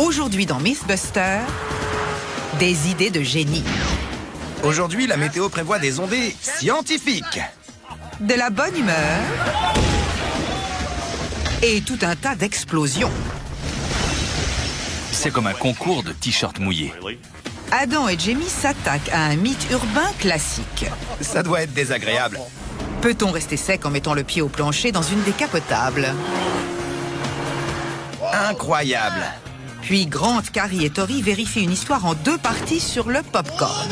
Aujourd'hui dans Mythbusters, des idées de génie. Aujourd'hui, la météo prévoit des ondées scientifiques. De la bonne humeur et tout un tas d'explosions. C'est comme un concours de t-shirts mouillés. Adam et Jamie s'attaquent à un mythe urbain classique. Ça doit être désagréable. Peut-on rester sec en mettant le pied au plancher dans une décapotable? Incroyable. Puis Grant, Carrie et Tori vérifient une histoire en 2 parties sur le popcorn.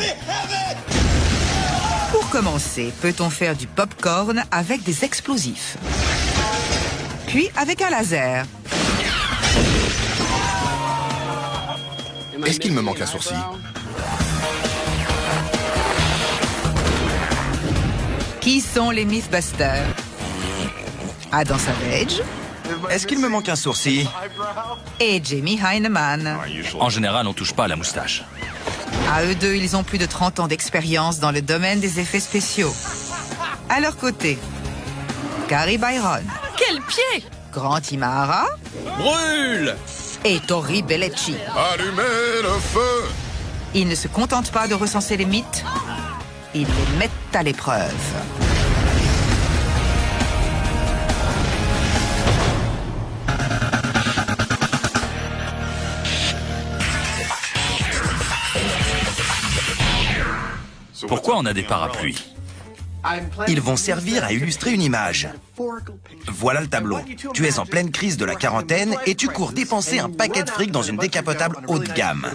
Pour commencer, peut-on faire du popcorn avec des explosifs? Puis avec un laser. Est-ce qu'il me manque un sourcil? Qui sont les Mythbusters? Adam Savage Est-ce qu'il me manque un sourcil? et Jamie Heineman. En général, on touche pas à la moustache. À eux deux, ils ont plus de 30 ans d'expérience dans le domaine des effets spéciaux. À leur côté, Carrie Byron, Quel pied! Grant Imahara Brûle! et Tori Belleci. Allumez le feu! Ils ne se contentent pas de recenser les mythes, ils les mettent à l'épreuve. Pourquoi on a des parapluies? Ils vont servir à illustrer une image. Voilà le tableau. Tu es en pleine crise de la quarantaine et tu cours dépenser un paquet de fric dans une décapotable haut de gamme.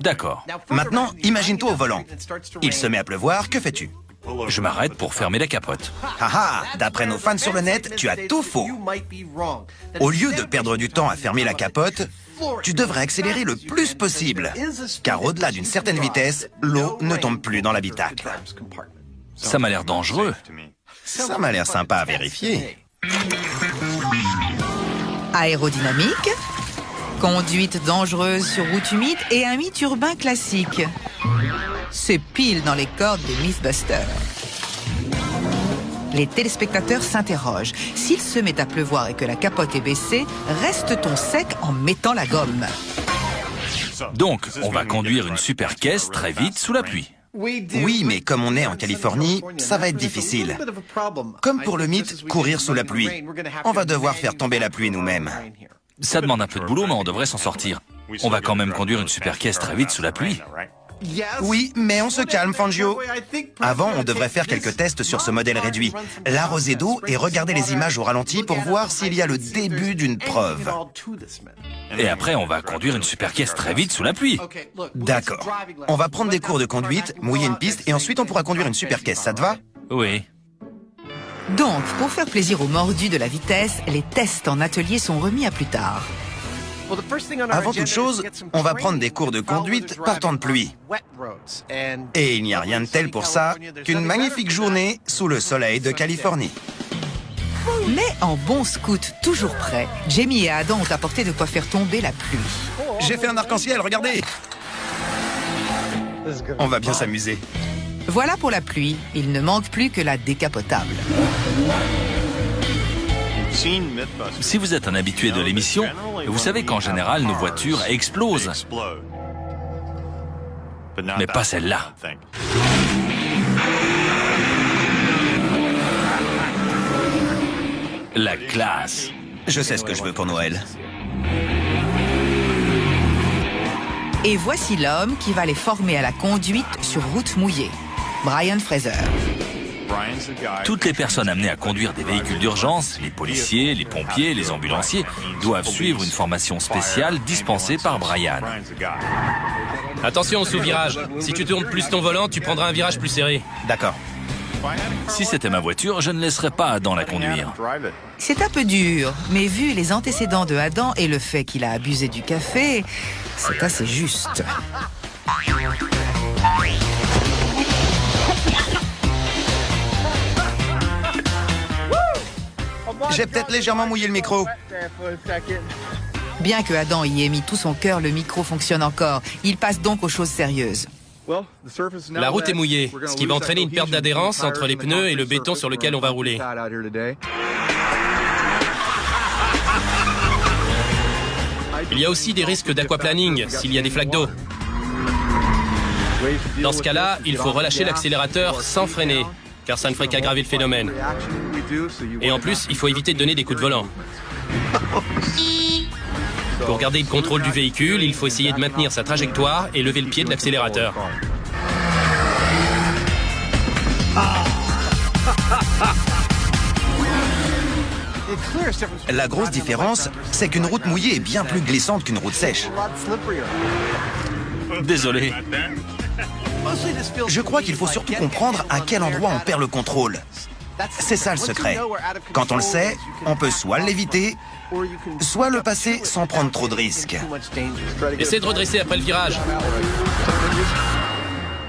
D'accord. Maintenant, imagine-toi au volant. Il se met à pleuvoir, que fais-tu? Je m'arrête pour fermer la capote. Haha, d'après nos fans sur le net, tu as tout faux. Au lieu de perdre du temps à fermer la capote, tu devrais accélérer le plus possible. Car au-delà d'une certaine vitesse, l'eau ne tombe plus dans l'habitacle. Ça m'a l'air dangereux. Ça m'a l'air sympa à vérifier. Aérodynamique, conduite dangereuse sur route humide et un mythe urbain classique. C'est pile dans les cordes des Mythbusters. Les téléspectateurs s'interrogent. S'il se met à pleuvoir et que la capote est baissée, reste-t-on sec en mettant la gomme? Donc, on va conduire une super caisse très vite sous la pluie. Oui, mais comme on est en Californie, ça va être difficile. Comme pour le mythe, courir sous la pluie. On va devoir faire tomber la pluie nous-mêmes. Ça demande un peu de boulot, mais on devrait s'en sortir. On va quand même conduire une super caisse très vite sous la pluie. Oui, mais on se calme, Fangio. Avant, on devrait faire quelques tests sur ce modèle réduit. L'arroser d'eau et regarder les images au ralenti pour voir s'il y a le début d'une preuve. Et après, on va conduire une super caisse très vite sous la pluie. D'accord. On va prendre des cours de conduite, mouiller une piste et ensuite on pourra conduire une super caisse, ça te va? Oui. Donc, pour faire plaisir aux mordus de la vitesse, les tests en atelier sont remis à plus tard. Avant toute chose, on va prendre des cours de conduite par temps de pluie. Et il n'y a rien de tel pour ça qu'une magnifique journée sous le soleil de Californie. Mais en bon scout toujours prêt, Jamie et Adam ont apporté de quoi faire tomber la pluie. J'ai fait un arc-en-ciel, regardez! On va bien s'amuser. Voilà pour la pluie, il ne manque plus que la décapotable. Si vous êtes un habitué de l'émission, vous savez qu'en général, nos voitures explosent. Mais pas celle-là. La classe. Je sais ce que je veux pour Noël. Et voici l'homme qui va les former à la conduite sur route mouillée. Brian Fraser. Toutes les personnes amenées à conduire des véhicules d'urgence, les policiers, les pompiers, les ambulanciers, doivent suivre une formation spéciale dispensée par Brian. Attention au sous-virage. Si tu tournes plus ton volant, tu prendras un virage plus serré. D'accord. Si c'était ma voiture, je ne laisserais pas Adam la conduire. C'est un peu dur, mais vu les antécédents de Adam et le fait qu'il a abusé du café, c'est assez juste. J'ai peut-être légèrement mouillé le micro. Bien que Adam y ait mis tout son cœur, le micro fonctionne encore. Il passe donc aux choses sérieuses. La route est mouillée, ce qui va entraîner une perte d'adhérence entre les pneus et le béton sur lequel on va rouler. Il y a aussi des risques d'aquaplaning s'il y a des flaques d'eau. Dans ce cas-là, il faut relâcher l'accélérateur sans freiner, car ça ne ferait qu'aggraver le phénomène. Et en plus, il faut éviter de donner des coups de volant. Pour garder le contrôle du véhicule, il faut essayer de maintenir sa trajectoire et lever le pied de l'accélérateur. La grosse différence, c'est qu'une route mouillée est bien plus glissante qu'une route sèche. Désolé. Je crois qu'il faut surtout comprendre à quel endroit on perd le contrôle. C'est ça le secret. Quand on le sait, on peut soit l'éviter, soit le passer sans prendre trop de risques. Essayez de redresser après le virage.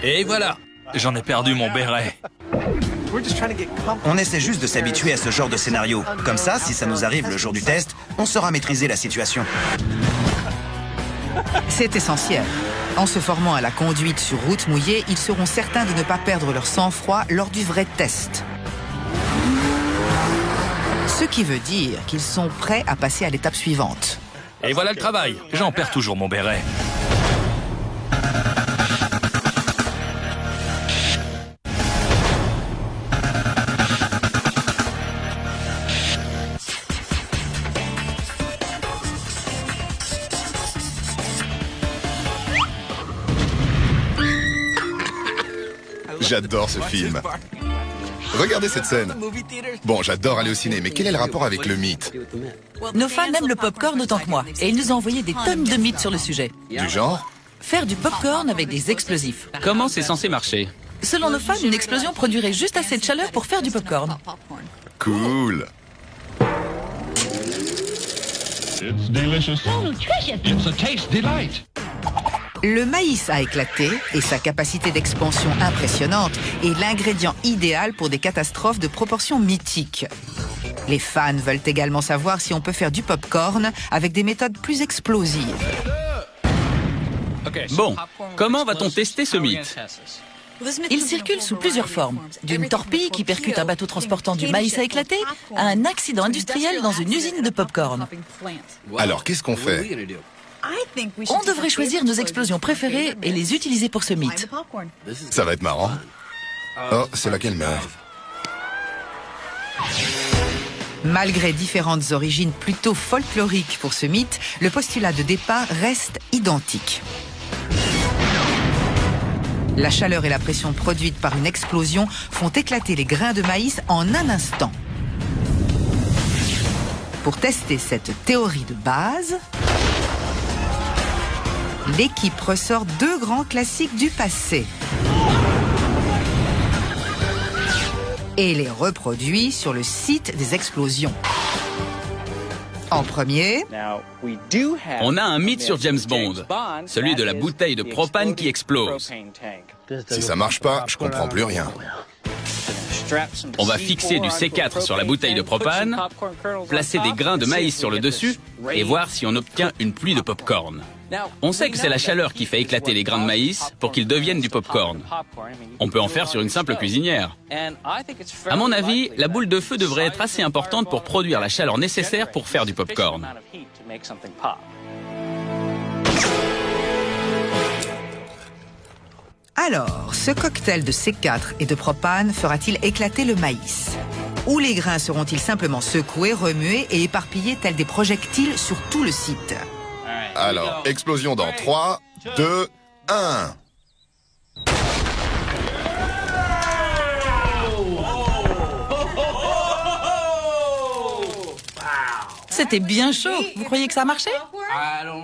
Et voilà. J'en ai perdu mon béret. On essaie juste de s'habituer à ce genre de scénario. Comme ça, si ça nous arrive le jour du test, on saura maîtriser la situation. C'est essentiel. En se formant à la conduite sur route mouillée, ils seront certains de ne pas perdre leur sang-froid lors du vrai test. Ce qui veut dire qu'ils sont prêts à passer à l'étape suivante. Et voilà le travail. J'en perds toujours mon béret. J'adore ce film. Regardez cette scène. Bon, j'adore aller au ciné, mais quel est le rapport avec le mythe? Nos fans aiment le popcorn autant que moi, et ils nous ont envoyé des tonnes de mythes sur le sujet. Du genre? Faire du popcorn avec des explosifs. Comment c'est censé marcher? Selon nos fans, une explosion produirait juste assez de chaleur pour faire du popcorn. Cool. Le maïs a éclaté et sa capacité d'expansion impressionnante est l'ingrédient idéal pour des catastrophes de proportions mythiques. Les fans veulent également savoir si on peut faire du popcorn avec des méthodes plus explosives. Bon, comment va-t-on tester ce mythe? Il circule sous plusieurs formes. D'une torpille qui percute un bateau transportant du maïs à éclater, à un accident industriel dans une usine de popcorn. Alors, qu'est-ce qu'on fait? On devrait choisir nos explosions préférées et les utiliser pour ce mythe. Ça va être marrant. Oh, c'est là qu'elle meurt. Malgré différentes origines plutôt folkloriques pour ce mythe, le postulat de départ reste identique. La chaleur et la pression produites par une explosion font éclater les grains de maïs en un instant. Pour tester cette théorie de base, l'équipe ressort 2 grands classiques du passé et les reproduit sur le site des explosions. En premier, On a un mythe sur James Bond, celui de la bouteille de propane qui explose. Si ça marche pas, je comprends plus rien. On va fixer du C4 sur la bouteille de propane, placer des grains de maïs sur le dessus et voir si on obtient une pluie de popcorn. On sait que c'est la chaleur qui fait éclater les grains de maïs pour qu'ils deviennent du popcorn. On peut en faire sur une simple cuisinière. À mon avis, la boule de feu devrait être assez importante pour produire la chaleur nécessaire pour faire du popcorn. alors, ce cocktail de C4 et de propane fera-t-il éclater le maïs? Ou les grains seront-ils simplement secoués, remués et éparpillés tels des projectiles sur tout le site? Alors, explosion dans 3, 2, 1. C'était bien chaud. Vous croyez que ça a marché?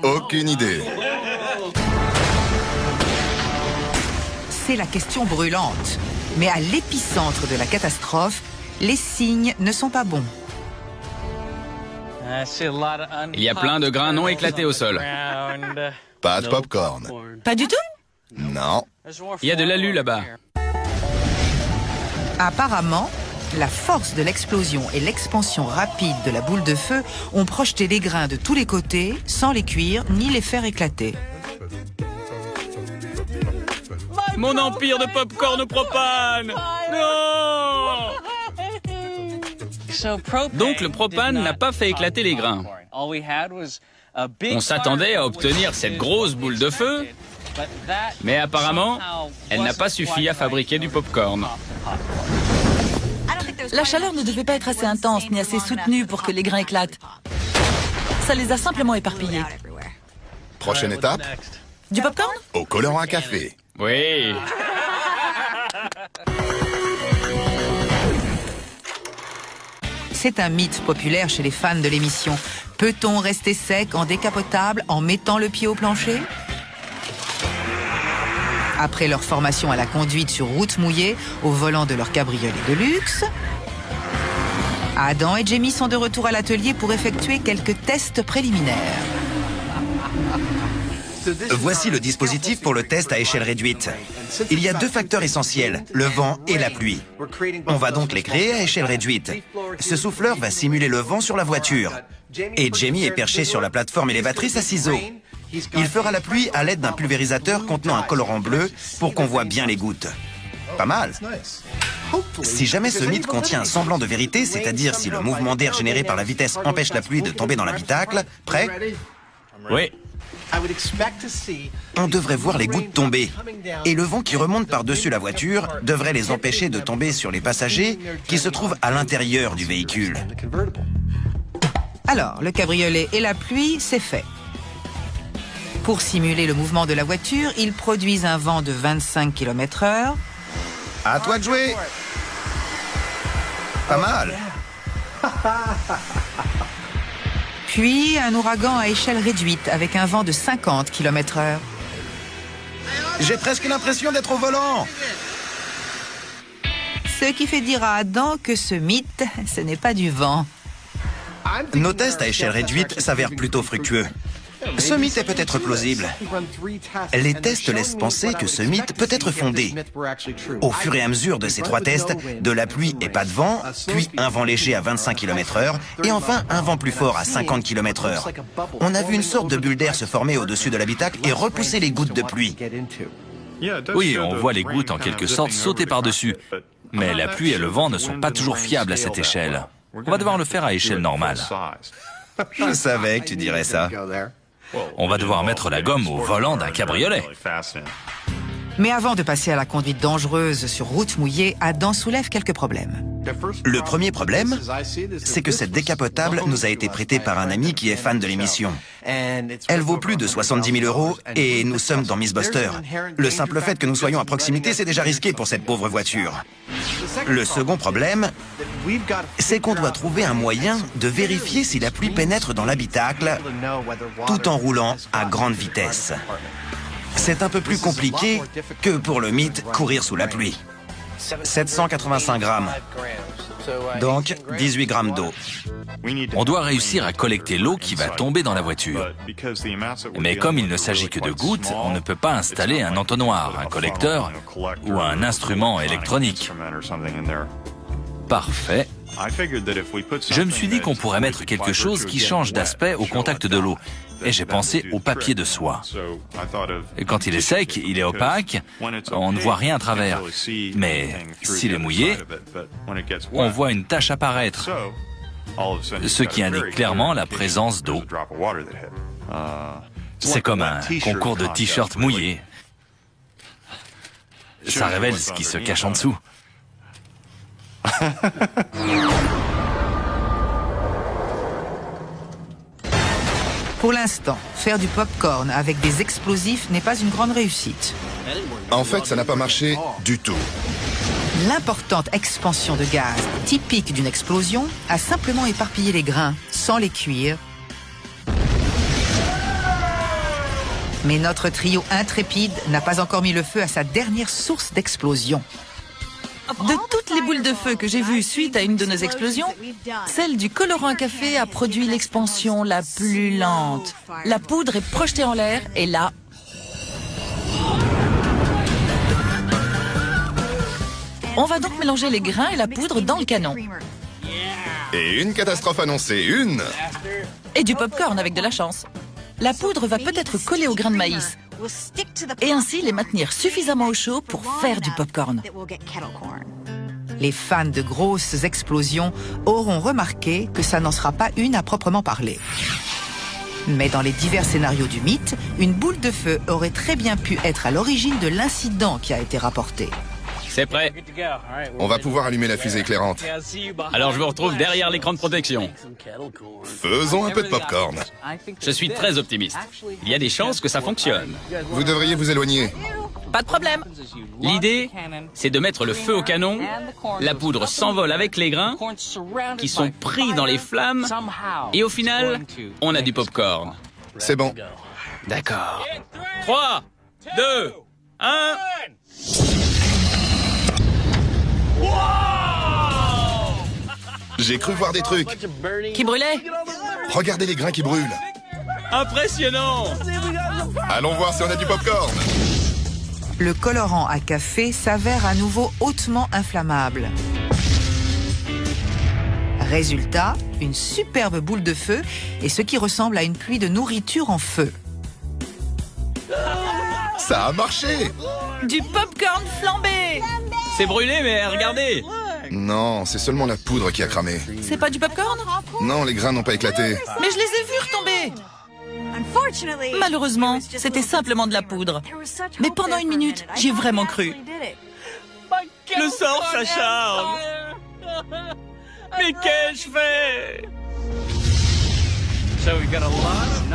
Aucune idée. C'est la question brûlante. Mais à l'épicentre de la catastrophe, les signes ne sont pas bons. Il y a plein de grains non éclatés au sol. Pas de popcorn. Pas du tout? Non. Il y a de l'alu là-bas. Apparemment, la force de l'explosion et l'expansion rapide de la boule de feu ont projeté les grains de tous les côtés sans les cuire ni les faire éclater. Mon empire de popcorn au propane! Non! Donc le propane n'a pas fait éclater les grains. On s'attendait à obtenir cette grosse boule de feu, mais apparemment, elle n'a pas suffi à fabriquer du popcorn. La chaleur ne devait pas être assez intense ni assez soutenue pour que les grains éclatent. Ça les a simplement éparpillés. Prochaine étape, Du popcorn? au colorant à café. Oui. C'est un mythe populaire chez les fans de l'émission. Peut-on rester sec en décapotable en mettant le pied au plancher? Après leur formation à la conduite sur route mouillée, au volant de leur cabriolet de luxe, Adam et Jamie sont de retour à l'atelier pour effectuer quelques tests préliminaires. Voici le dispositif pour le test à échelle réduite. Il y a 2 facteurs essentiels, le vent et la pluie. On va donc les créer à échelle réduite. Ce souffleur va simuler le vent sur la voiture. Et Jamie est perché sur la plateforme élévatrice à ciseaux. Il fera la pluie à l'aide d'un pulvérisateur contenant un colorant bleu pour qu'on voit bien les gouttes. Pas mal. Si jamais ce mythe contient un semblant de vérité, c'est-à-dire si le mouvement d'air généré par la vitesse empêche la pluie de tomber dans l'habitacle, prêt? Oui. On devrait voir les gouttes tomber. Et le vent qui remonte par-dessus la voiture devrait les empêcher de tomber sur les passagers qui se trouvent à l'intérieur du véhicule. Alors, le cabriolet et la pluie, c'est fait. Pour simuler le mouvement de la voiture, ils produisent un vent de 25 km/h. À toi de jouer. Pas mal. Puis un ouragan à échelle réduite avec un vent de 50 km/h. J'ai presque l'impression d'être au volant. Ce qui fait dire à Adam que ce mythe, ce n'est pas du vent. Nos tests à échelle réduite s'avèrent plutôt fructueux. Ce mythe est peut-être plausible. Les tests laissent penser que ce mythe peut être fondé. Au fur et à mesure de ces 3 tests, de la pluie et pas de vent, puis un vent léger à 25 km/h, et enfin un vent plus fort à 50 km/h. On a vu une sorte de bulle d'air se former au-dessus de l'habitacle et repousser les gouttes de pluie. Oui, on voit les gouttes en quelque sorte sauter par-dessus. Mais la pluie et le vent ne sont pas toujours fiables à cette échelle. On va devoir le faire à échelle normale. Je savais que tu dirais ça. On va devoir mettre la gomme au volant d'un cabriolet. Mais avant de passer à la conduite dangereuse sur route mouillée, Adam soulève quelques problèmes. Le premier problème, c'est que cette décapotable nous a été prêtée par un ami qui est fan de l'émission. Elle vaut plus de 70 000 € et nous sommes dans Mythbusters. Le simple fait que nous soyons à proximité, c'est déjà risqué pour cette pauvre voiture. Le second problème, c'est qu'on doit trouver un moyen de vérifier si la pluie pénètre dans l'habitacle tout en roulant à grande vitesse. C'est un peu plus compliqué que pour le mythe courir sous la pluie. 785 grammes. Donc 18 grammes d'eau. On doit réussir à collecter l'eau qui va tomber dans la voiture. Mais comme il ne s'agit que de gouttes, on ne peut pas installer un entonnoir, un collecteur ou un instrument électronique. Parfait. Je me suis dit qu'on pourrait mettre quelque chose qui change d'aspect au contact de l'eau. Et j'ai pensé au papier de soie. Et quand il est sec, il est opaque, on ne voit rien à travers. Mais s'il est mouillé, on voit une tache apparaître, ce qui indique clairement la présence d'eau. C'est comme un concours de t-shirts mouillés. Ça révèle ce qui se cache en dessous. Pour l'instant, faire du popcorn avec des explosifs n'est pas une grande réussite. En fait, ça n'a pas marché du tout. L'importante expansion de gaz, typique d'une explosion, a simplement éparpillé les grains, sans les cuire. Mais notre trio intrépide n'a pas encore mis le feu à sa dernière source d'explosion. De toutes les boules de feu que j'ai vues suite à une de nos explosions, celle du colorant à café a produit l'expansion la plus lente. La poudre est projetée en l'air et là... On va donc mélanger les grains et la poudre dans le canon. Et une catastrophe annoncée, une! Et du popcorn avec de la chance. La poudre va peut-être coller aux grains de maïs et ainsi les maintenir suffisamment au chaud pour faire du popcorn. Les fans de grosses explosions auront remarqué que ça n'en sera pas une à proprement parler. Mais dans les divers scénarios du mythe, une boule de feu aurait très bien pu être à l'origine de l'incident qui a été rapporté. C'est prêt. On va pouvoir allumer la fusée éclairante. Alors je vous retrouve derrière l'écran de protection. Faisons un peu de popcorn. Je suis très optimiste. Il y a des chances que ça fonctionne. Vous devriez vous éloigner. Pas de problème. L'idée, c'est de mettre le feu au canon, la poudre s'envole avec les grains, qui sont pris dans les flammes, et au final, on a du popcorn. C'est bon. D'accord. 3, 2, 1... J'ai cru voir des trucs. Qui brûlait? Regardez les grains qui brûlent. Impressionnant! Allons voir si on a du popcorn. Le colorant à café s'avère à nouveau hautement inflammable. Résultat, une superbe boule de feu et ce qui ressemble à une pluie de nourriture en feu. Ça a marché. Du popcorn flambé. C'est brûlé, mais regardez! Non, c'est seulement la poudre qui a cramé. C'est pas du popcorn? Non, les grains n'ont pas éclaté. Mais je les ai vus retomber. Malheureusement, c'était simplement de la poudre. Mais pendant une minute, j'y ai vraiment cru. Le sort s'acharne! Mais qu'ai-je fait?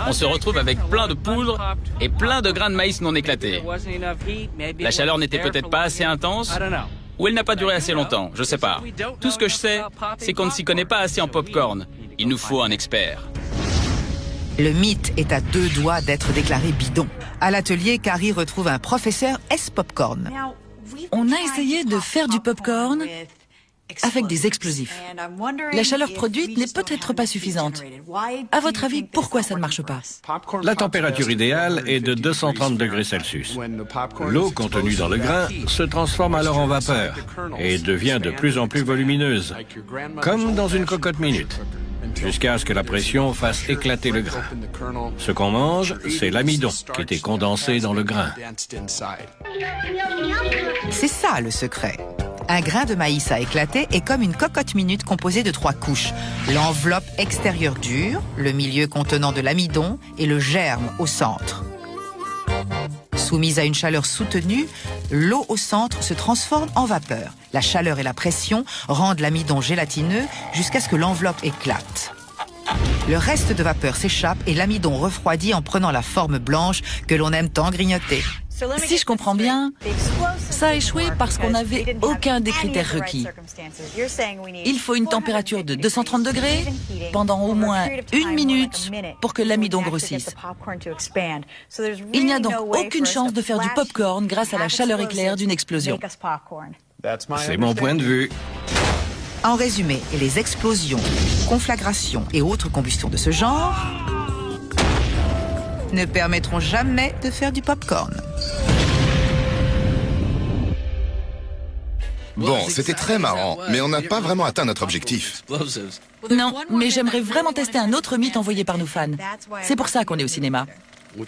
On se retrouve avec plein de poudre et plein de grains de maïs non éclatés. La chaleur n'était peut-être pas assez intense, ou elle n'a pas duré assez longtemps, je sais pas. Tout ce que je sais, c'est qu'on ne s'y connaît pas assez en popcorn. Il nous faut un expert. Le mythe est à 2 doigts d'être déclaré bidon. À l'atelier, Carrie retrouve un professeur S-Popcorn. On a essayé de faire du popcorn avec des explosifs. La chaleur produite n'est peut-être pas suffisante. À votre avis, pourquoi ça ne marche pas? La température idéale est de 230 degrés Celsius. L'eau contenue dans le grain se transforme alors en vapeur et devient de plus en plus volumineuse, comme dans une cocotte minute, jusqu'à ce que la pression fasse éclater le grain. Ce qu'on mange, c'est l'amidon qui était condensé dans le grain. C'est ça le secret. Un grain de maïs à éclater est comme une cocotte minute composée de 3 couches. L'enveloppe extérieure dure, le milieu contenant de l'amidon et le germe au centre. Soumise à une chaleur soutenue, l'eau au centre se transforme en vapeur. La chaleur et la pression rendent l'amidon gélatineux jusqu'à ce que l'enveloppe éclate. Le reste de vapeur s'échappe et l'amidon refroidit en prenant la forme blanche que l'on aime tant grignoter. Si je comprends bien, ça a échoué parce qu'on n'avait aucun des critères requis. Il faut une température de 230 degrés pendant au moins 1 minute pour que l'amidon grossisse. Il n'y a donc aucune chance de faire du popcorn grâce à la chaleur éclair d'une explosion. C'est mon point de vue. En résumé, les explosions, conflagrations et autres combustions de ce genre ne permettront jamais de faire du popcorn. Bon, c'était très marrant, mais on n'a pas vraiment atteint notre objectif. Non, mais j'aimerais vraiment tester un autre mythe envoyé par nos fans. C'est pour ça qu'on est au cinéma.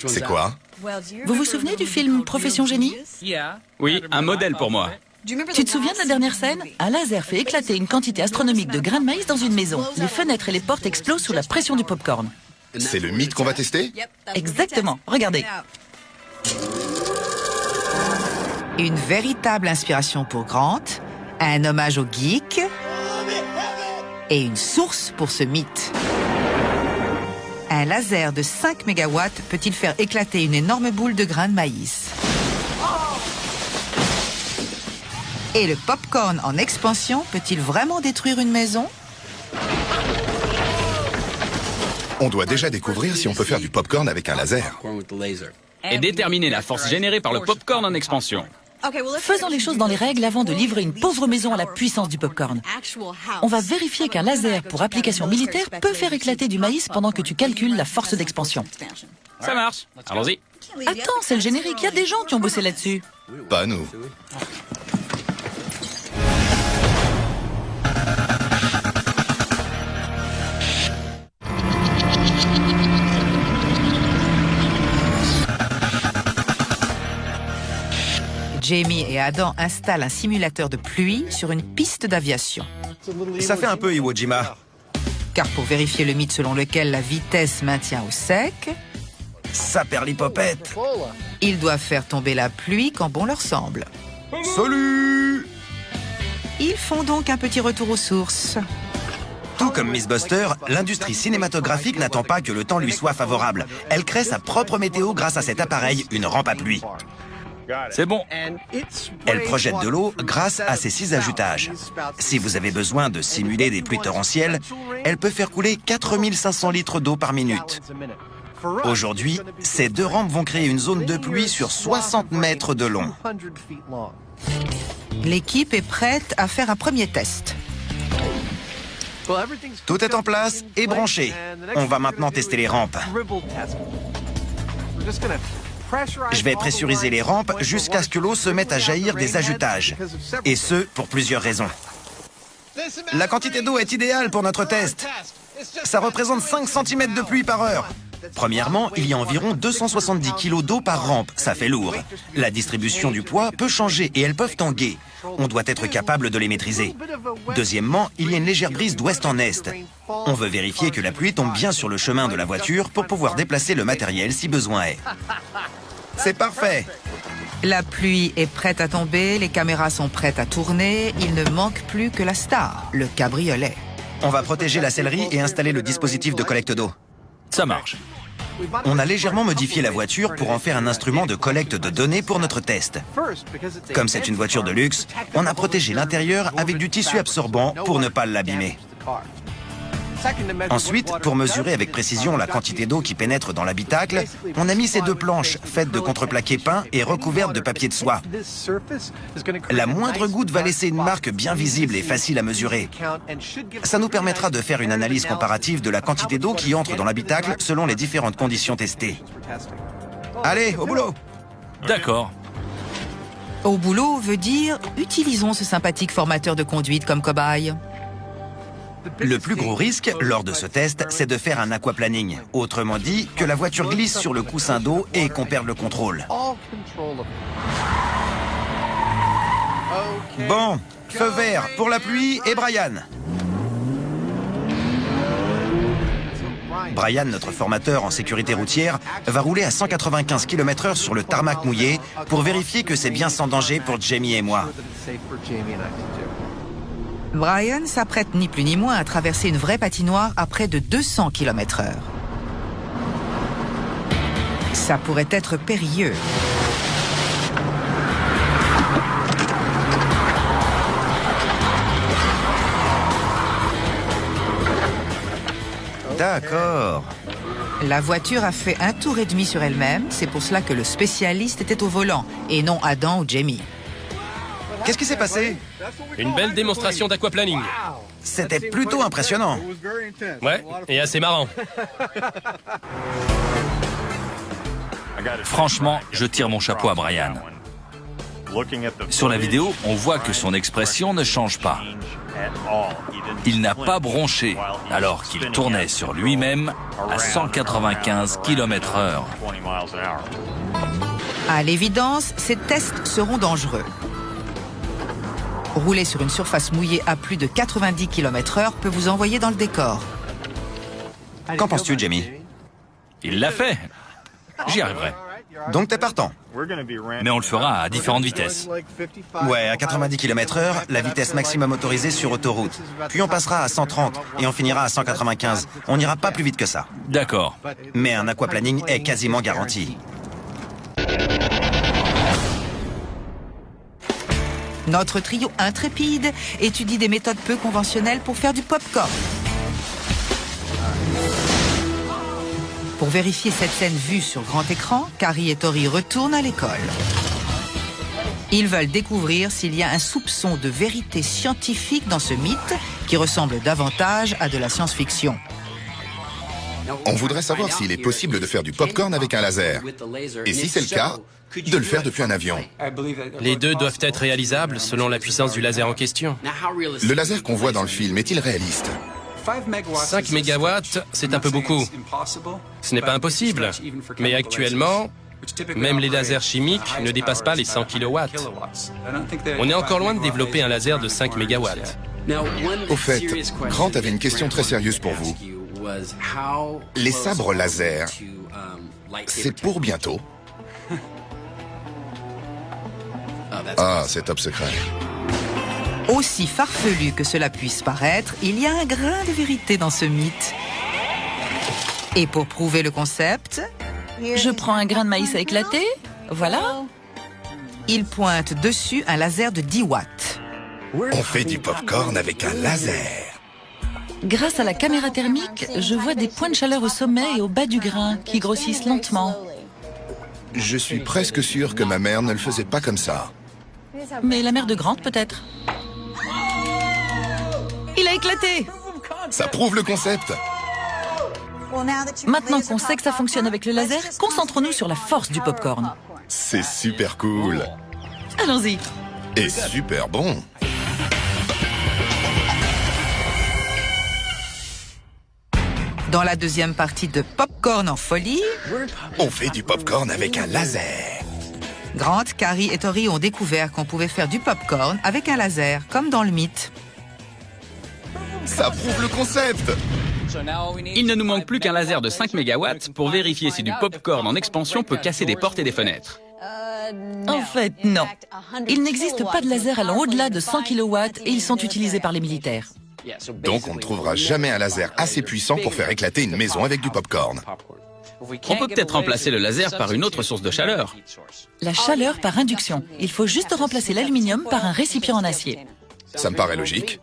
C'est quoi? Vous vous souvenez du film Profession Génie? Oui, un modèle pour moi. Tu te souviens de la dernière scène? Un laser fait éclater une quantité astronomique de grains de maïs dans une maison. Les fenêtres et les portes explosent sous la pression du popcorn. C'est le mythe qu'on va tester? Exactement, regardez. Une véritable inspiration pour Grant, un hommage au geek et une source pour ce mythe. Un laser de 5 MW peut-il faire éclater une énorme boule de grains de maïs? Et le popcorn en expansion peut-il vraiment détruire une maison? On doit déjà découvrir si on peut faire du popcorn avec un laser. Et déterminer la force générée par le popcorn en expansion. Faisons les choses dans les règles avant de livrer une pauvre maison à la puissance du popcorn. On va vérifier qu'un laser pour application militaire peut faire éclater du maïs pendant que tu calcules la force d'expansion. Ça marche. Allons-y. Attends, c'est le générique. Il y a des gens qui ont bossé là-dessus. Pas nous. Jamie et Adam installent un simulateur de pluie sur une piste d'aviation. Ça fait un peu Iwo Jima. Car pour vérifier le mythe selon lequel la vitesse maintient au sec, Ça perd l'hypopète. ils doivent faire tomber la pluie quand bon leur semble. Salut! Ils font donc un petit retour aux sources. Tout comme Miss Buster, l'industrie cinématographique n'attend pas que le temps lui soit favorable. Elle crée sa propre météo grâce à cet appareil, une rampe à pluie. C'est bon. Elle projette de l'eau grâce à ses 6 ajutages. Si vous avez besoin de simuler des pluies torrentielles, elle peut faire couler 4500 litres d'eau par minute. Aujourd'hui, ces 2 rampes vont créer une zone de pluie sur 60 mètres de long. L'équipe est prête à faire un premier test. Tout est en place et branché. On va maintenant tester les rampes. Je vais pressuriser les rampes jusqu'à ce que l'eau se mette à jaillir des ajutages. Et ce, pour plusieurs raisons. La quantité d'eau est idéale pour notre test. Ça représente 5 cm de pluie par heure. Premièrement, il y a environ 270 kg d'eau par rampe. Ça fait lourd. La distribution du poids peut changer et elles peuvent tanguer. On doit être capable de les maîtriser. Deuxièmement, il y a une légère brise d'ouest en est. On veut vérifier que la pluie tombe bien sur le chemin de la voiture pour pouvoir déplacer le matériel si besoin est. C'est parfait. La pluie est prête à tomber, les caméras sont prêtes à tourner, il ne manque plus que la star, le cabriolet. On va protéger la sellerie et installer le dispositif de collecte d'eau. Ça marche. On a légèrement modifié la voiture pour en faire un instrument de collecte de données pour notre test. Comme c'est une voiture de luxe, on a protégé l'intérieur avec du tissu absorbant pour ne pas l'abîmer. Ensuite, pour mesurer avec précision la quantité d'eau qui pénètre dans l'habitacle, on a mis ces 2 planches faites de contreplaqué peint et recouvertes de papier de soie. La moindre goutte va laisser une marque bien visible et facile à mesurer. Ça nous permettra de faire une analyse comparative de la quantité d'eau qui entre dans l'habitacle selon les différentes conditions testées. Allez, au boulot! D'accord. Au boulot veut dire, utilisons ce sympathique formateur de conduite comme cobaye. Le plus gros risque lors de ce test, c'est de faire un aquaplaning. Autrement dit, que la voiture glisse sur le coussin d'eau et qu'on perde le contrôle. Bon, feu vert pour la pluie et Brian. Brian, notre formateur en sécurité routière, va rouler à 195 km/h sur le tarmac mouillé pour vérifier que c'est bien sans danger pour Jamie et moi. Brian s'apprête ni plus ni moins à traverser une vraie patinoire à près de 200 km/h. Ça pourrait être périlleux. D'accord. La voiture a fait un tour et demi sur elle-même, c'est pour cela que le spécialiste était au volant, et non Adam ou Jamie. Qu'est-ce qui s'est passé? Une belle démonstration d'aquaplaning. C'était plutôt impressionnant. Ouais, et assez marrant. Franchement, je tire mon chapeau à Brian. Sur la vidéo, on voit que son expression ne change pas. Il n'a pas bronché, alors qu'il tournait sur lui-même à 195 km/h. À l'évidence, ces tests seront dangereux. Rouler sur une surface mouillée à plus de 90 km/h peut vous envoyer dans le décor. Qu'en penses-tu, Jamie? Il l'a fait. J'y arriverai. Donc t'es partant? Mais on le fera à différentes vitesses. Ouais, à 90 km/h, la vitesse maximum autorisée sur autoroute. Puis on passera à 130 et on finira à 195. On n'ira pas plus vite que ça. D'accord. Mais un aquaplaning est quasiment garanti. Notre trio intrépide étudie des méthodes peu conventionnelles pour faire du pop-corn. Pour vérifier cette scène vue sur grand écran, Carrie et Tori retournent à l'école. Ils veulent découvrir s'il y a un soupçon de vérité scientifique dans ce mythe qui ressemble davantage à de la science-fiction. On voudrait savoir s'il est possible de faire du popcorn avec un laser. Et si c'est le cas, de le faire depuis un avion. Les deux doivent être réalisables selon la puissance du laser en question. Le laser qu'on voit dans le film est-il réaliste? 5 mégawatts, c'est un peu beaucoup. Ce n'est pas impossible. Mais actuellement, Même les lasers chimiques ne dépassent pas les 100 kW. On est encore loin de développer un laser de 5 MW. Au fait, Grant avait une question très sérieuse pour vous. Les sabres laser, c'est pour bientôt? Ah, c'est top secret. Aussi farfelu que cela puisse paraître, il y a un grain de vérité dans ce mythe. Et pour prouver le concept, Je prends un grain de maïs à éclater, voilà. il pointe dessus un laser de 10 watts. On fait du popcorn avec un laser. Grâce à la caméra thermique, je vois des points de chaleur au sommet et au bas du grain qui grossissent lentement. Je suis presque sûr que ma mère ne le faisait pas comme ça. Mais la mère de Grant, peut-être. Il a éclaté! Ça prouve le concept. Maintenant qu'on sait que ça fonctionne avec le laser, concentrons-nous sur la force du popcorn. C'est super cool. Allons-y. Et super bon. Dans la deuxième partie de Popcorn en folie, On fait du popcorn avec un laser. Grant, Carrie et Tori ont découvert qu'on pouvait faire du popcorn avec un laser, comme dans le mythe. Ça prouve le concept. Il ne nous manque plus qu'un laser de 5 MW pour vérifier si du popcorn en expansion peut casser des portes et des fenêtres. En fait, non. Il n'existe pas de laser allant au-delà de 100 kW et ils sont utilisés par les militaires. Donc on ne trouvera jamais un laser assez puissant pour faire éclater une maison avec du popcorn. On peut peut-être remplacer le laser par une autre source de chaleur. La chaleur par induction. Il faut juste remplacer l'aluminium par un récipient en acier. Ça me paraît logique.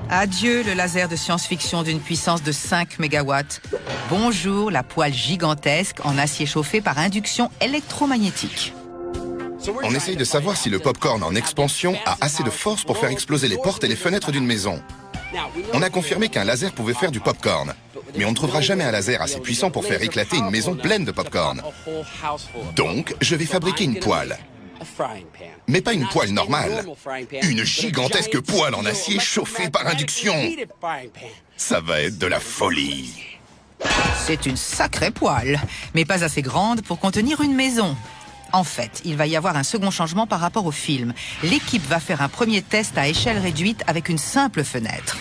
Adieu le laser de science-fiction d'une puissance de 5 MW. Bonjour la poêle gigantesque en acier chauffé par induction électromagnétique. On essaye de savoir si le popcorn en expansion a assez de force pour faire exploser les portes et les fenêtres d'une maison. On a confirmé qu'un laser pouvait faire du popcorn, mais on ne trouvera jamais un laser assez puissant pour faire éclater une maison pleine de popcorn. Donc, je vais fabriquer une poêle. Mais pas une poêle normale. Une gigantesque poêle en acier chauffée par induction. Ça va être de la folie. C'est une sacrée poêle, mais pas assez grande pour contenir une maison. En fait, il va y avoir un second changement par rapport au film. L'équipe va faire un premier test à échelle réduite avec une simple fenêtre.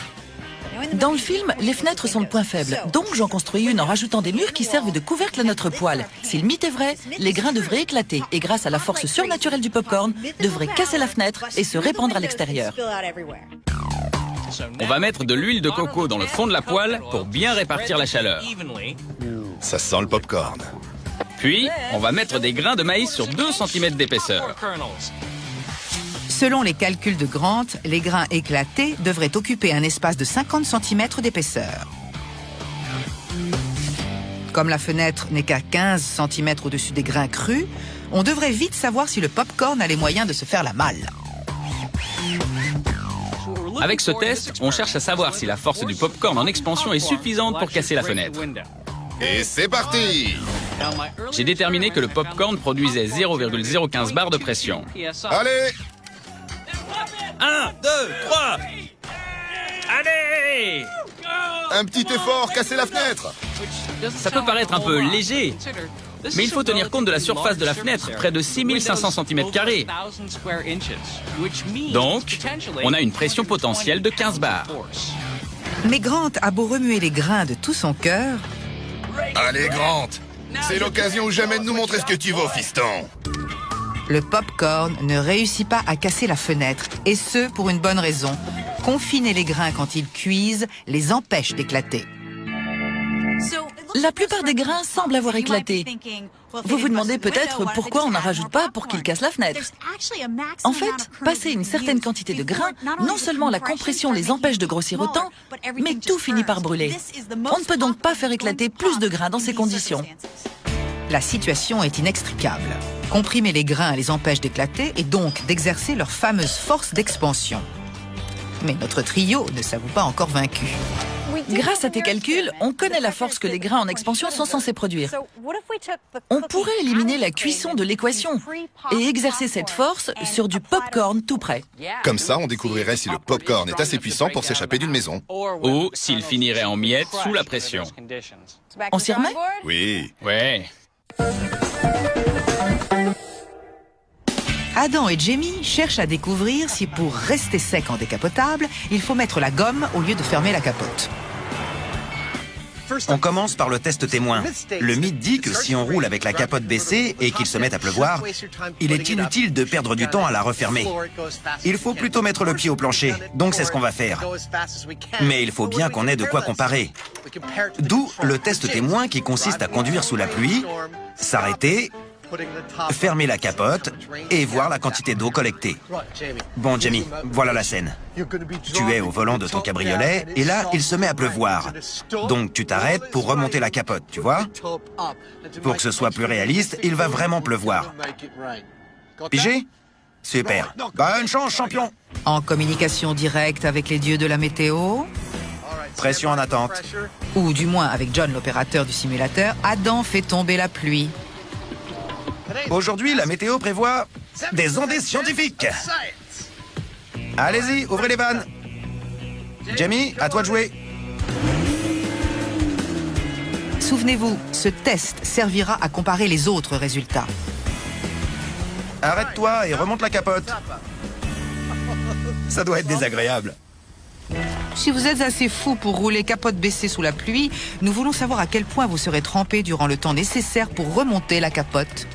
Dans le film, les fenêtres sont le point faible. Donc j'en construis une en rajoutant des murs qui servent de couvercle à notre poêle. Si le mythe est vrai, les grains devraient éclater et grâce à la force surnaturelle du popcorn, devraient casser la fenêtre et se répandre à l'extérieur. On va mettre de l'huile de coco dans le fond de la poêle pour bien répartir la chaleur. Ça sent le popcorn. Puis, on va mettre des grains de maïs sur 2 cm d'épaisseur. Selon les calculs de Grant, les grains éclatés devraient occuper un espace de 50 cm d'épaisseur. Comme la fenêtre n'est qu'à 15 cm au-dessus des grains crus, on devrait vite savoir si le popcorn a les moyens de se faire la malle. Avec ce test, on cherche à savoir si la force du popcorn en expansion est suffisante pour casser la fenêtre. Et c'est parti! J'ai déterminé que le popcorn produisait 0,015 bar de pression. Allez! 1, 2, 3! Allez! Un petit effort, casser la fenêtre! Ça peut paraître un peu léger, mais il faut tenir compte de la surface de la fenêtre, près de 6500 cm². Donc, on a une pression potentielle de 15 bars. Mais Grant a beau remuer les grains de tout son cœur, Allez, Grant! C'est l'occasion ou jamais de nous montrer ce que tu vaux, fiston! le popcorn ne réussit pas à casser la fenêtre, et ce pour une bonne raison. Confiner les grains quand ils cuisent les empêche d'éclater. La plupart des grains semblent avoir éclaté. Vous vous demandez peut-être pourquoi on n'en rajoute pas pour qu'ils cassent la fenêtre. En fait, passer une certaine quantité de grains, non seulement la compression les empêche de grossir autant, mais tout finit par brûler. On ne peut donc pas faire éclater plus de grains dans ces conditions. La situation est inextricable. Comprimer les grains les empêche d'éclater et donc d'exercer leur fameuse force d'expansion. Mais notre trio ne s'avoue pas encore vaincu. Grâce à tes calculs, on connaît la force que les grains en expansion sont censés produire. On pourrait éliminer la cuisson de l'équation et exercer cette force sur du popcorn tout prêt. Comme ça, on découvrirait si le popcorn est assez puissant pour s'échapper d'une maison. Ou s'il finirait en miettes sous la pression. On s'y remet ? Oui. Ouais. Adam et Jamie cherchent à découvrir si pour rester sec en décapotable, il faut mettre la gomme au lieu de fermer la capote. On commence par le test témoin. Le mythe dit que si on roule avec la capote baissée et qu'il se met à pleuvoir, il est inutile de perdre du temps à la refermer. Il faut plutôt mettre le pied au plancher, donc c'est ce qu'on va faire. Mais il faut bien qu'on ait de quoi comparer. D'où le test témoin qui consiste à conduire sous la pluie, s'arrêter, fermer la capote et voir la quantité d'eau collectée. Bon, Jamie, voilà la scène. Tu es au volant de ton cabriolet et là, il se met à pleuvoir. Donc, tu t'arrêtes pour remonter la capote, tu vois? Pour que ce soit plus réaliste, il va vraiment pleuvoir. Pigé? Super. Bonne chance, champion! En communication directe avec les dieux de la météo, Pression en attente. ou du moins avec John, l'opérateur du simulateur, Adam fait tomber la pluie. Aujourd'hui, la météo prévoit des ondées scientifiques. Allez-y, ouvrez les vannes. Jamie, à toi de jouer. Souvenez-vous, ce test servira à comparer les autres résultats. Arrête-toi et remonte la capote. Ça doit être désagréable. Si vous êtes assez fou pour rouler capote baissée sous la pluie, nous voulons savoir à quel point vous serez trempé durant le temps nécessaire pour remonter la capote.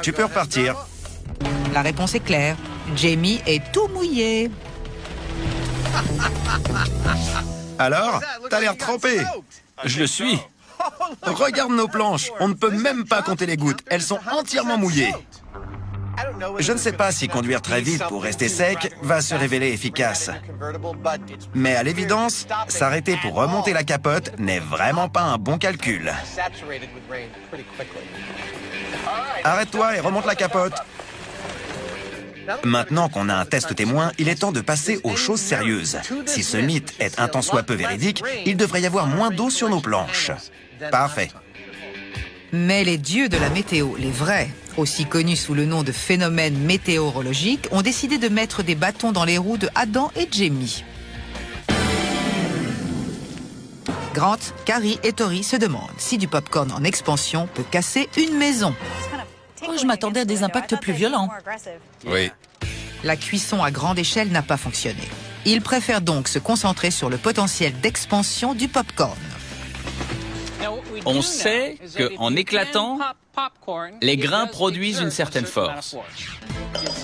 Tu peux repartir. La réponse est claire. Jamie est tout mouillé. Alors, t'as l'air trempé. Je le suis. Regarde nos planches. On ne peut même pas compter les gouttes. Elles sont entièrement mouillées. Je ne sais pas si conduire très vite pour rester sec va se révéler efficace. Mais à l'évidence, s'arrêter pour remonter la capote n'est vraiment pas un bon calcul. Arrête-toi et remonte la capote. Maintenant qu'on a un test témoin, il est temps de passer aux choses sérieuses. Si ce mythe est un tant soit peu véridique, il devrait y avoir moins d'eau sur nos planches. Parfait. Mais les dieux de la météo, les vrais, aussi connus sous le nom de phénomènes météorologiques, ont décidé de mettre des bâtons dans les roues de Adam et Jamie. Grant, Carrie et Tori se demandent si du popcorn en expansion peut casser une maison. Oh, je m'attendais à des impacts plus violents. Oui. La cuisson à grande échelle n'a pas fonctionné. Ils préfèrent donc se concentrer sur le potentiel d'expansion du popcorn. On sait qu'en éclatant, les grains produisent une certaine force.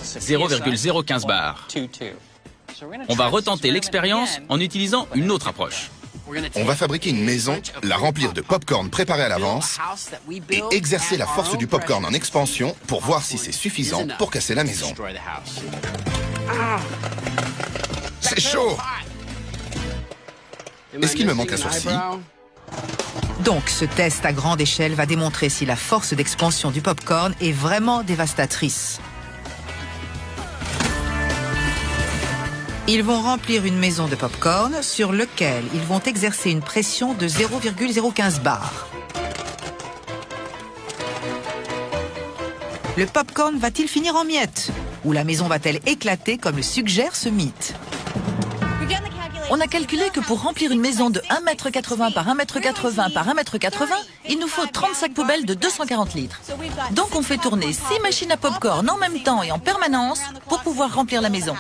0,015 bar. On va retenter l'expérience en utilisant une autre approche. On va fabriquer une maison, la remplir de popcorn préparé à l'avance et exercer la force du popcorn en expansion pour voir si c'est suffisant pour casser la maison. C'est chaud! Est-ce qu'il me manque un sourcil? Donc, ce test à grande échelle va démontrer si la force d'expansion du popcorn est vraiment dévastatrice. Ils vont remplir une maison de popcorn sur lequel ils vont exercer une pression de 0,015 bar. Le popcorn va-t-il finir en miettes? Ou la maison va-t-elle éclater comme le suggère ce mythe? On a calculé que pour remplir une maison de 1,80 m par 1,80 m par 1,80 m, il nous faut 30 sacs poubelles de 240 litres. Donc on fait tourner 6 machines à popcorn en même temps et en permanence pour pouvoir remplir la maison.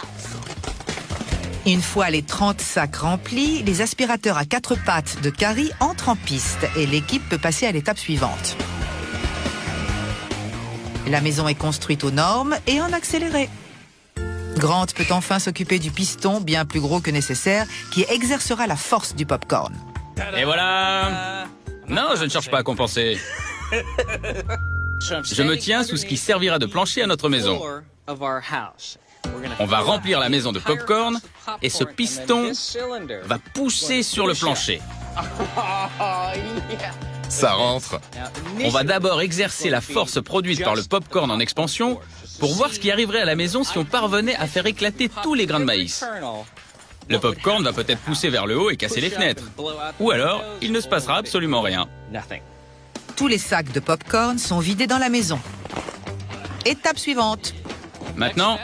Une fois les 30 sacs remplis, les aspirateurs à 4 pattes de Carrie entrent en piste et l'équipe peut passer à l'étape suivante. La maison est construite aux normes et en accéléré. Grant peut enfin s'occuper du piston, bien plus gros que nécessaire, qui exercera la force du popcorn. Et voilà! Non, je ne cherche pas à compenser. Je me tiens sous ce qui servira de plancher à notre maison. On va remplir la maison de popcorn et ce piston va pousser sur le plancher. Ça rentre. On va d'abord exercer la force produite par le popcorn en expansion pour voir ce qui arriverait à la maison si on parvenait à faire éclater tous les grains de maïs. Le popcorn va peut-être pousser vers le haut et casser les fenêtres. Ou alors, il ne se passera absolument rien. Tous les sacs de popcorn sont vidés dans la maison. Étape suivante. Maintenant,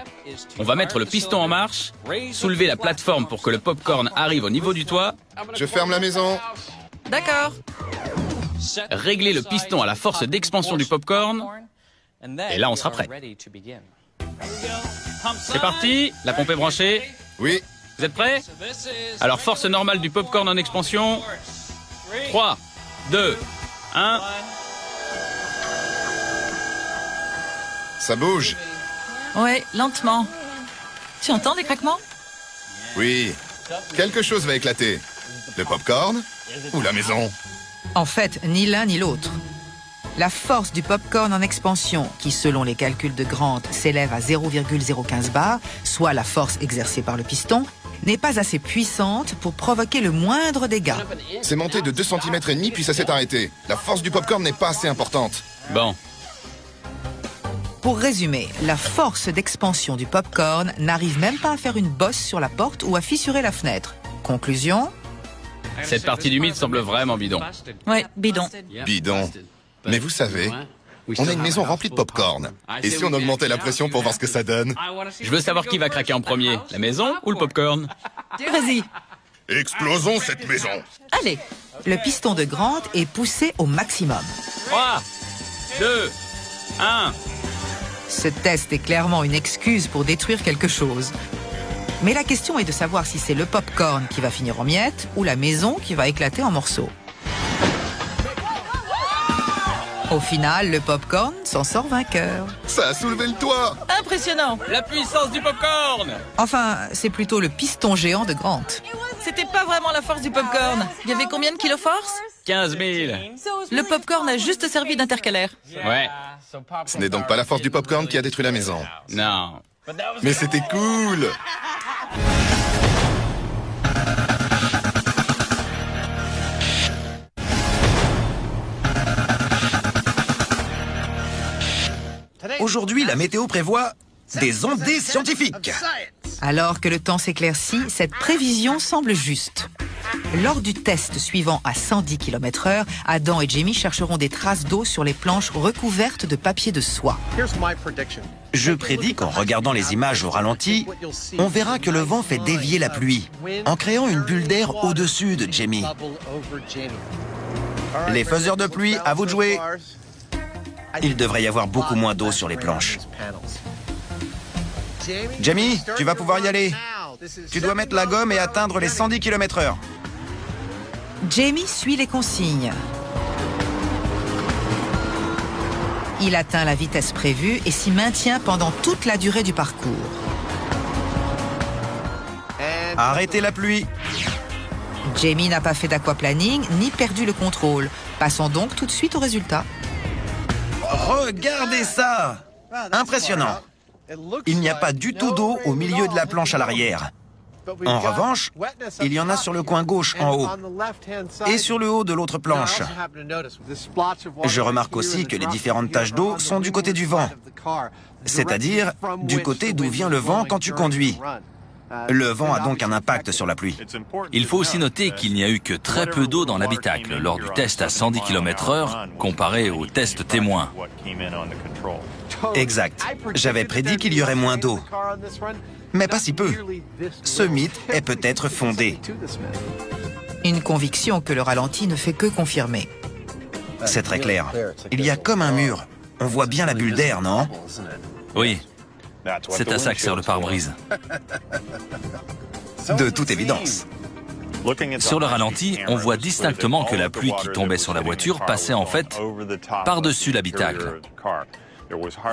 on va mettre le piston en marche, soulever la plateforme pour que le popcorn arrive au niveau du toit. Je ferme la maison. D'accord. régler le piston à la force d'expansion du popcorn, et là on sera prêt. C'est parti, la pompe est branchée. Oui. Vous êtes prêts? Alors force normale du popcorn en expansion. 3, 2, 1... Ça bouge. Ouais, lentement. Tu entends des craquements? Oui. Quelque chose va éclater. Le popcorn ou la maison? En fait, ni l'un ni l'autre. La force du popcorn en expansion, qui selon les calculs de Grant s'élève à 0,015 bar, soit la force exercée par le piston, n'est pas assez puissante pour provoquer le moindre dégât. C'est monté de 2,5 cm puis ça s'est arrêté. La force du popcorn n'est pas assez importante. Bon, Pour résumer, la force d'expansion du popcorn n'arrive même pas à faire une bosse sur la porte ou à fissurer la fenêtre. Conclusion? cette partie du mythe semble vraiment bidon. Ouais, bidon. Bidon. Mais vous savez, on a une maison remplie de popcorn. Et si on augmentait la pression pour voir ce que ça donne? Je veux savoir qui va craquer en premier, la maison ou le popcorn? Vas-y. Explosons cette maison. Allez, le piston de Grant est poussé au maximum. 3, 2, 1... Ce test est clairement une excuse pour détruire quelque chose. Mais la question est de savoir si c'est le popcorn qui va finir en miettes ou la maison qui va éclater en morceaux. Au final, le popcorn s'en sort vainqueur. Ça a soulevé le toit. Impressionnant. La puissance du popcorn! Enfin, c'est plutôt le piston géant de Grant. C'était pas vraiment la force du popcorn. Il y avait combien de kiloforce? 15 000. Le popcorn a juste servi d'intercalaire. Ouais, Ce n'est donc pas la force du popcorn qui a détruit la maison. non. Mais c'était cool. Aujourd'hui, la météo prévoit des ondées scientifiques. Alors que le temps s'éclaircit, cette prévision semble juste. Lors du test suivant à 110 km/h, Adam et Jamie chercheront des traces d'eau sur les planches recouvertes de papier de soie. Je prédis qu'en regardant les images au ralenti, on verra que le vent fait dévier la pluie, en créant une bulle d'air au-dessus de Jamie. Les faiseurs de pluie, à vous de jouer. Il devrait y avoir beaucoup moins d'eau sur les planches. Jamie, tu vas pouvoir y aller. Tu dois mettre la gomme et atteindre les 110 km/h. Jamie suit les consignes. Il atteint la vitesse prévue et s'y maintient pendant toute la durée du parcours. Arrêtez la pluie. Jamie n'a pas fait d'aquaplaning ni perdu le contrôle. Passons donc tout de suite au résultat. Regardez ça! Impressionnant. Il n'y a pas du tout d'eau au milieu de la planche à l'arrière. En revanche, il y en a sur le coin gauche en haut et sur le haut de l'autre planche. Je remarque aussi que les différentes taches d'eau sont du côté du vent, c'est-à-dire du côté d'où vient le vent quand tu conduis. Le vent a donc un impact sur la pluie. Il faut aussi noter qu'il n'y a eu que très peu d'eau dans l'habitacle lors du test à 110 km/h comparé au test témoin. Exact. J'avais prédit qu'il y aurait moins d'eau. Mais pas si peu. Ce mythe est peut-être fondé. Une conviction que le ralenti ne fait que confirmer. C'est très clair. Il y a comme un mur. On voit bien la bulle d'air, non? Oui, c'est à ça que sert le pare-brise. De toute évidence. Sur le ralenti, on voit distinctement que la pluie qui tombait sur la voiture passait en fait par-dessus l'habitacle.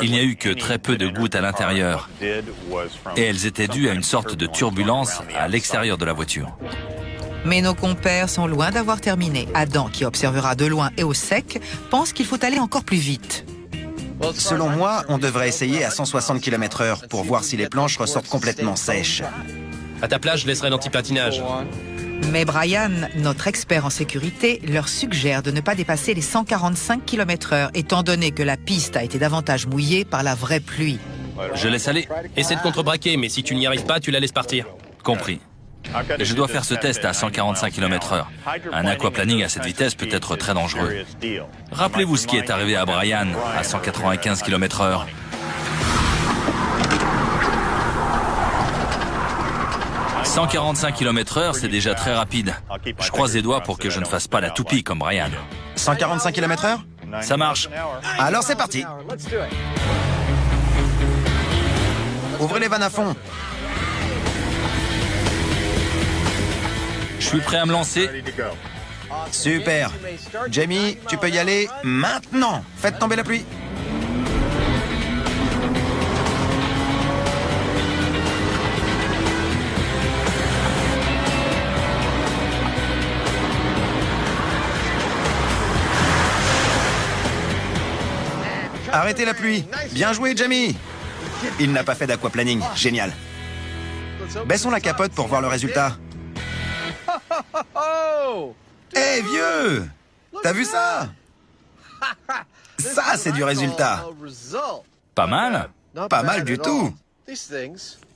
Il n'y a eu que très peu de gouttes à l'intérieur et elles étaient dues à une sorte de turbulence à l'extérieur de la voiture. Mais nos compères sont loin d'avoir terminé. Adam, qui observera de loin et au sec, pense qu'il faut aller encore plus vite. Selon moi, on devrait essayer à 160 km/h pour voir si les planches ressortent complètement sèches. À ta place, je laisserai l'anti-patinage. Mais Brian, notre expert en sécurité, leur suggère de ne pas dépasser les 145 km/h, étant donné que la piste a été davantage mouillée par la vraie pluie. Je laisse aller. Essaie de contrebraquer, mais si tu n'y arrives pas, tu la laisses partir. Compris. Je dois faire ce test à 145 km/h. Un aquaplaning à cette vitesse peut être très dangereux. Rappelez-vous ce qui est arrivé à Brian à 195 km/h. « 145 km/h, c'est déjà très rapide. Je croise les doigts pour que je ne fasse pas la toupie comme Brian. » 145 km/h? Ça marche. Alors c'est parti. Ouvrez les vannes à fond. Je suis prêt à me lancer. Super. Jamie, tu peux y aller maintenant. Faites tomber la pluie. Arrêtez la pluie. Bien joué, Jamie. Il n'a pas fait d'aquaplaning. Génial. Baissons la capote pour voir le résultat. Hé, vieux! T'as vu ça? Ça, c'est du résultat. Pas mal. Pas mal du tout.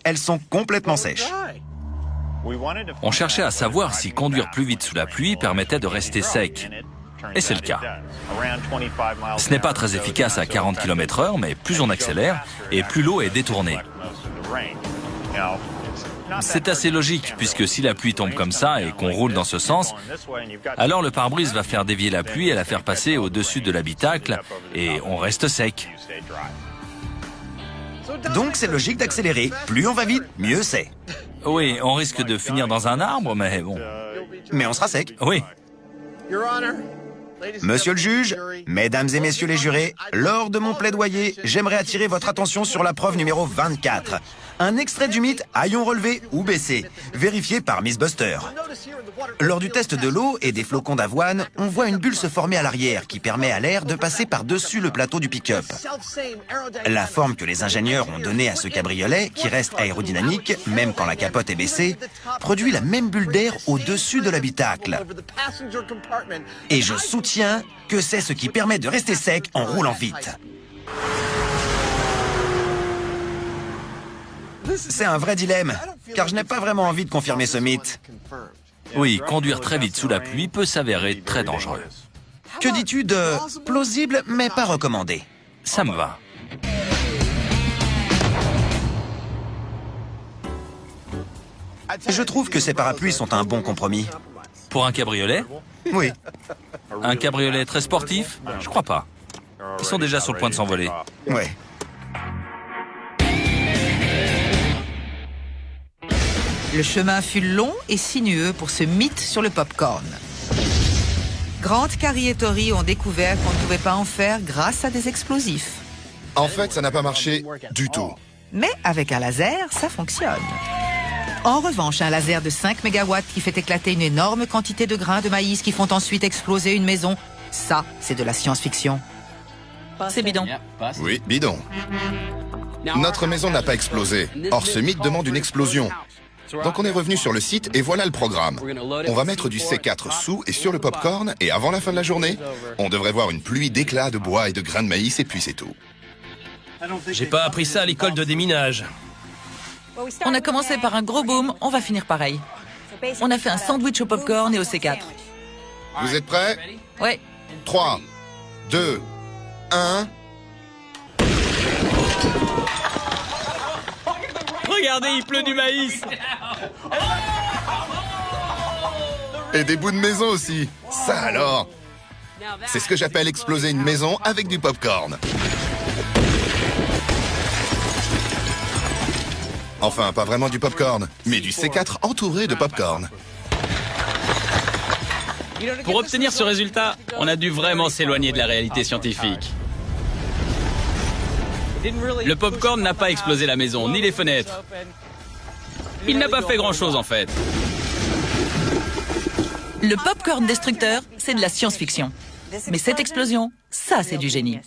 Elles sont complètement sèches. On cherchait à savoir si conduire plus vite sous la pluie permettait de rester sec. Et c'est le cas. Ce n'est pas très efficace à 40 km/h, mais plus on accélère et plus l'eau est détournée. C'est assez logique, puisque si la pluie tombe comme ça et qu'on roule dans ce sens, alors le pare-brise va faire dévier la pluie et la faire passer au-dessus de l'habitacle et on reste sec. Donc c'est logique d'accélérer. Plus on va vite, mieux c'est. Oui, on risque de finir dans un arbre, mais bon. Mais on sera sec. Oui. Monsieur le juge, mesdames et messieurs les jurés, lors de mon plaidoyer, j'aimerais attirer votre attention sur la preuve numéro 24. Un extrait du mythe « Haillons relevés ou baissés », vérifié par Miss Buster. Lors du test de l'eau et des flocons d'avoine, on voit une bulle se former à l'arrière qui permet à l'air de passer par-dessus le plateau du pick-up. La forme que les ingénieurs ont donnée à ce cabriolet, qui reste aérodynamique, même quand la capote est baissée, produit la même bulle d'air au-dessus de l'habitacle. Et je soutiens que c'est ce qui permet de rester sec en roulant vite. C'est un vrai dilemme, car je n'ai pas vraiment envie de confirmer ce mythe. Oui, conduire très vite sous la pluie peut s'avérer très dangereux. Que dis-tu de plausible mais pas recommandé? Ça me va. Je trouve que ces parapluies sont un bon compromis. Pour un cabriolet? Oui. Un cabriolet très sportif? Je crois pas. Ils sont déjà sur le point de s'envoler. Ouais. Le chemin fut long et sinueux pour ce mythe sur le pop-corn. Grant, Carrie et Tori ont découvert qu'on ne pouvait pas en faire grâce à des explosifs. En fait, ça n'a pas marché du tout. Mais avec un laser, ça fonctionne. En revanche, un laser de 5 MW qui fait éclater une énorme quantité de grains de maïs qui font ensuite exploser une maison, ça, c'est de la science-fiction. C'est bidon. Oui, bidon. Notre maison n'a pas explosé. Or, ce mythe demande une explosion. Donc on est revenu sur le site et voilà le programme. On va mettre du C4 sous et sur le popcorn et avant la fin de la journée, on devrait voir une pluie d'éclats de bois et de grains de maïs et puis c'est tout. J'ai pas appris ça à l'école de déminage. On a commencé par un gros boom, on va finir pareil. On a fait un sandwich au popcorn et au C4. Vous êtes prêts? Ouais. 3, 2, 1... Regardez, il pleut du maïs. Et des bouts de maison aussi. Ça alors. C'est ce que j'appelle exploser une maison avec du popcorn. Enfin, pas vraiment du popcorn, mais du C4 entouré de popcorn. Pour obtenir ce résultat, on a dû vraiment s'éloigner de la réalité scientifique. Le popcorn n'a pas explosé la maison, ni les fenêtres. Il n'a pas fait grand-chose en fait. Le popcorn destructeur, c'est de la science-fiction. Mais cette explosion, ça, c'est du génie.